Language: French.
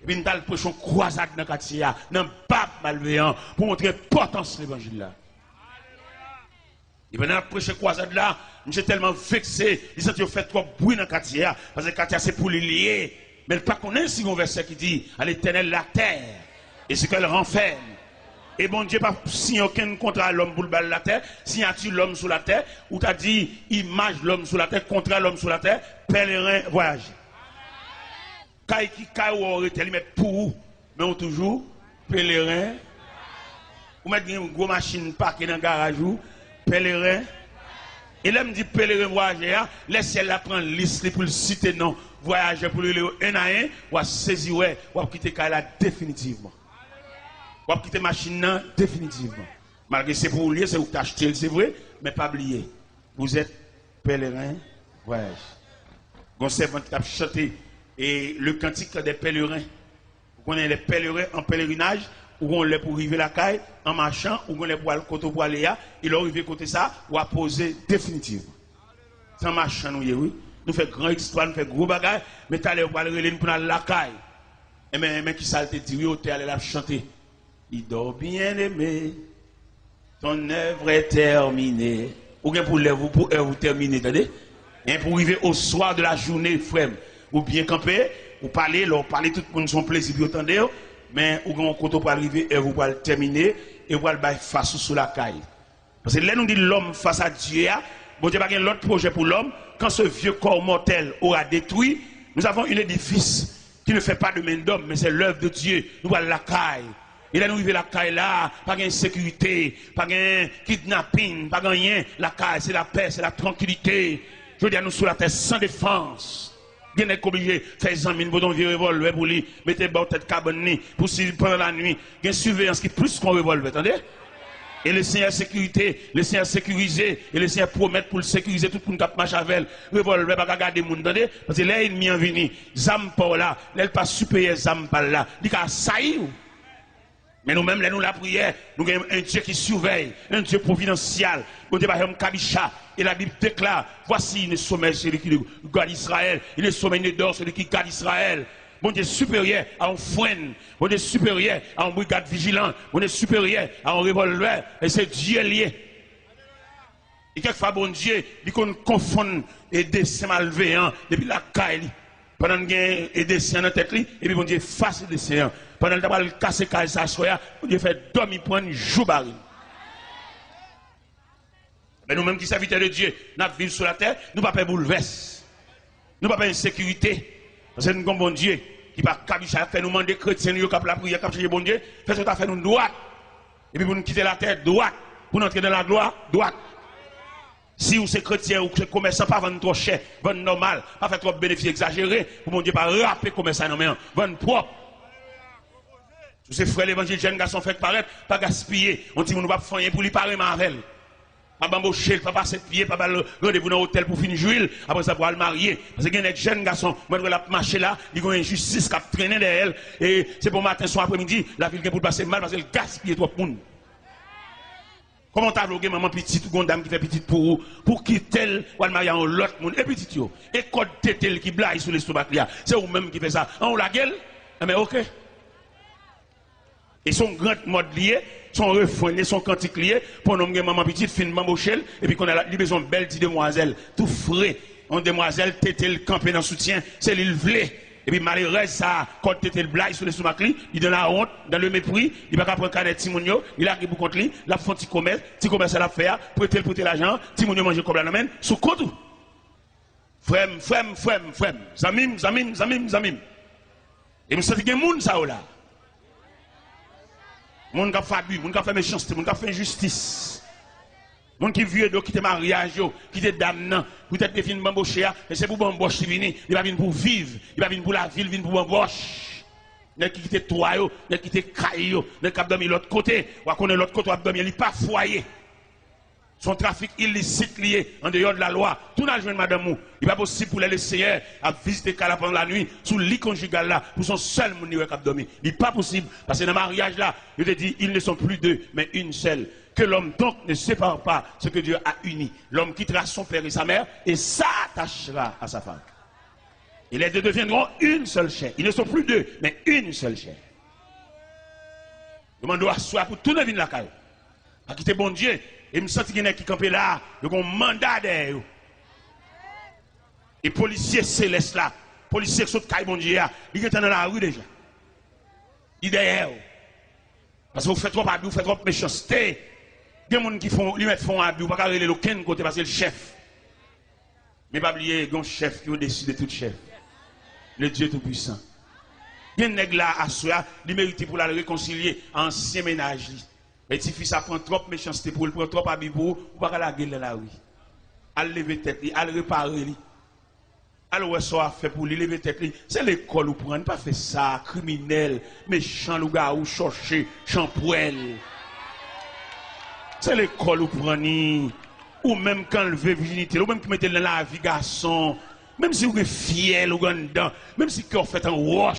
Et puis nous allons prêcher une croisade dans le quartier, dans le pape malveillant, pour montrer l'importance de l'évangile là. Et pendant la prochaine croisade là, je suis tellement vexé, ils ont fait trop bruit dans le quartier, parce que le quartier c'est pour les lier. Mais pas qu'on ait un verset qui dit à l'éternel la terre, et ce qu'elle renferme. Et bon Dieu pas signé aucun contrat à l'homme pour le bal la terre, signature l'homme sur la terre, ou t'as dit image l'homme sur la terre, contrat l'homme sur la terre, pèlerin voyage. Kai qui kai ou aurait mettre pour, mais on toujours pèlerin. Ou mettre une grosse machine parquée dans le garage ou pèlerin. Et là, me dit pèlerin voyageur, laissez la prendre liste pour le citer non, voyageur pour le un à un, ou à saisir, ou à quitter Kaila définitivement. Ou à quitter machine définitivement. Malgré c'est pour lier, c'est où t'acheter, c'est vrai, mais pas oublier. Vous êtes pèlerin voyage. Vous servant qui a chanté et le cantique des pèlerins. Vous connaissez les pèlerins en pèlerinage, ou on les pour arriver la caille, en marchant, ou on les pour aller côté pour aller là, ils ont arrivé côté ça, ou à poser définitivement. Sans marchant, nous, oui. Nous faisons grand histoire, nous faisons gros bagages, mais tu allais pour aller pour aller la caille. Et mais qui ça te dit, oui, tu allais la chanter. Il dort bien aimé, ton œuvre est terminée. Ou bien pour vous terminer, attendez? Et pour arriver au soir de la journée, frère, ou bien camper, ou parler, tout le monde son plaisir, vous entendez? Mais ou bien quand on peut arriver et vous allez terminer et vous allez face sous la caille. Parce que là nous dit l'homme face à Dieu, bon Dieu n'a pas l'autre projet pour l'homme. Quand ce vieux corps mortel aura détruit, nous avons un édifice qui ne fait pas de main d'homme, mais c'est l'œuvre de Dieu. Nous allons la caille. Et là nous arrivons la caille là, pas de sécurité, pas de kidnapping, pas de rien. La caille, c'est la paix, c'est la tranquillité. Je veux dire, nous sous la terre sans défense. Bien est obligé de faire des amis, pour vieux revolver pour lui, mettez bas tête cabane pour si pendant la nuit, il y a une surveillance qui est plus qu'un revolver, attendez? Et le Seigneur sécurité, le Seigneur sécurisé, et le Seigneur promet pour le sécuriser tout le monde qui marche avec elle, revolver, pas garder le monde, attendez? Parce que là, il m'y en venu, zam par là, là, il pas supérieur zam par là, il a sailli. Mais nous-mêmes, là, nous la prière, nous avons un Dieu qui surveille, un Dieu providentiel. Nous avons Kabisha, et la Bible déclare, voici le sommet, celui qui garde Israël, il est sommet d'or, celui qui garde Israël. Bon Dieu supérieur à un frein, bon Dieu supérieur à un brigade vigilant, bon Dieu supérieur à un revolver, et c'est Dieu lié. Et quelquefois, bon Dieu, il confond et des malveillants depuis la caille. Pendant qu'il y a des séants dans la tête, et puis bon Dieu face des séants. Pendant qu'il a cassé caille sa soya, bon Dieu fait dormir pour un jour baril. Mais nous-mêmes qui serviteurs de Dieu, notre vie sur la terre, nous ne pouvons pas bouleverser. Nous ne pouvons pas insécurité. Parce que nous avons bon Dieu qui va faire nous demander chrétiens, nous avons la prière, comme bon Dieu, fait ce que fait nous droite. Et puis pour nous quitter la terre, droite. Pour nous entrer dans la gloire, droite. Si vous êtes chrétien ou que commerçant, pas vendre trop cher, vendre normal, pas faire trop de bénéfices exagérés, pour mon Dieu, pas rapper commerçant, non mais vendre propre. Tous ces frères l'évangile, jeunes garçons fait paraître, pas gaspiller. On dit, on ne va pas faire pour lui parler Marvel. Pas bamboucher, pas passer de pied, pas rendez-vous dans l'hôtel pour finir jouer, après ça pour le marier. Parce qu'il y a des jeunes garçons, moi je la marcher là, ils ont une injustice qui a traîné derrière elle, et c'est pour matin, soir, après-midi, la ville qui pour passer mal parce qu'elle gaspille trop de monde. Comment t'as vlogué maman petite ou une dame qui fait petite pour qui tel ou le marier en l'autre monde et petite yo et code tel qui blague sur l'estomac là c'est vous même qui fait ça on la gueule mais OK et son grand mode lié son refrain son cantique lié pour nous maman petite fin mambochel et puis qu'on a besoin belle petite demoiselle tout frais on demoiselle tétel camper dans soutien c'est l'île vlé. Et puis malheureusement, ça, quand tu étais le blague sur les sous-maclis, il donne la honte, dans le mépris, il va pas prendre canet Timonio, il a pour contre lui, la font petit commerce à la faire, prêter l'argent, Timonio mange comme la main, sous compte. Frem, zamim. Et nous sentons qu'il y a des gens ça là. Moun qui a fait abus, moun qui a fait méchanceté, moun qui a fait injustice. Moun qui vieux qui te mariage, qui te damnant, peut-être défini bamboché, et c'est pour bamboche qui vient, il va venir pour vivre, il va venir pour la ville, il vient pour bamboche. Il qui quitte toi, il qui quitte caille, il qui a dormi l'autre côté, ou à connaître l'autre côté, il a dormi, il n'est pas foyer. Son trafic illicite lié en dehors de la loi. Tout n'a joué madame mou. Il n'est pas possible pour les seigneurs à visiter Kala pendant la nuit, sous le lit conjugal là, pour son seul moun qui a dormi. Il n'est pas possible, parce que dans le mariage là, je te dis, ils ne sont plus deux, mais une seule. Que l'homme donc ne sépare pas ce que Dieu a uni. L'homme quittera son père et sa mère et s'attachera à sa femme. Et les deux deviendront une seule chair. Ils ne sont plus deux, mais une seule chair. Je dois asseoir pour tout le monde la caille. Pas quitter bon Dieu. Et me sens qu'il y a qui campent là. Ils ont un mandat derrière. Et policiers célestes là. Policiers qui sont caille bon Dieu. Ils sont dans la rue déjà. Ils sont derrière. Parce que vous faites trop abus, vous faites trop méchanceté. Il y a des gens qui font, lui mettre font abus, pas aller aucun côté parce que le chef. Mais pas oublier, il y a un chef qui a décidé tout chef. Le Dieu Tout-Puissant. Il y a un nègre là à soi, il mérite pour la réconcilier ancien ménage. Mais si fils ça prend trop méchanceté pour le prendre trop abus pour pas la gueule dans la rue. À lever tête, à le réparer. Alors, ce qu'on fait pour lui lever tête, c'est l'école où prendre, pas fait ça, criminel, méchant, le gars ou chercher, champoil. C'est l'école où prendre, ou même quand lever virginité, ou même qui mette dans la vie garçon, même si vous êtes fier, ou dedans, même si vous faites un roche.